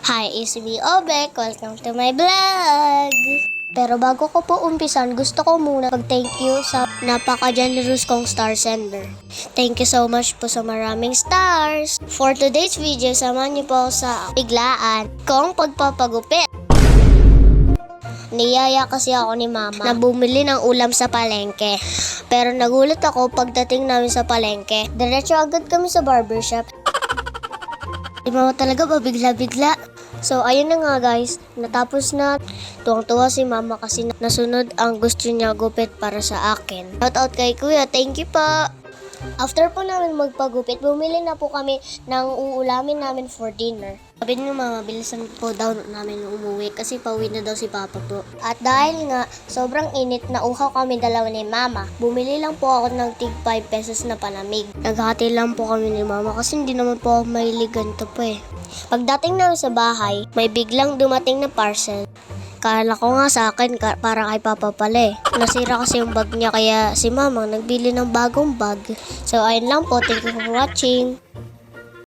Hi, it's me, Obek. Welcome to my vlog! Pero bago ko po umpisan, gusto ko muna mag-thank you sa napaka-generous kong star sender. Thank you so much po sa maraming stars. For today's video, samahan niyo po ako sa biglaan kong pagpapagupit. Niyaya kasi ako ni mama na bumili ng ulam sa palengke. Pero nagulat ako pagdating namin sa palengke. Diretso agad kami sa barbershop. Di mama talaga pabigla-bigla. So, ayun na nga guys, natapos na. Tuwang-tuwa si mama kasi nasunod ang gusto niya gupit para sa akin. Shoutout kay kuya, thank you po! After po namin magpagupit, bumili na po kami ng uulamin namin for dinner. Sabi niyo mama, bilisan po daw namin umuwi kasi pauwi na daw si papa po. At dahil nga, sobrang init, nauhaw kami dalawa ni mama. Bumili lang po ako ng tig 5 pesos na palamig. Naghati lang po kami ni mama kasi hindi naman po ako mahilig ganito po eh. Pagdating namin sa bahay, may biglang dumating na parcel. Kala ko nga sa akin para kay papa pala eh. Nasira kasi yung bag niya kaya si mama nagbili ng bagong bag. So ayun lang po, thank you for watching.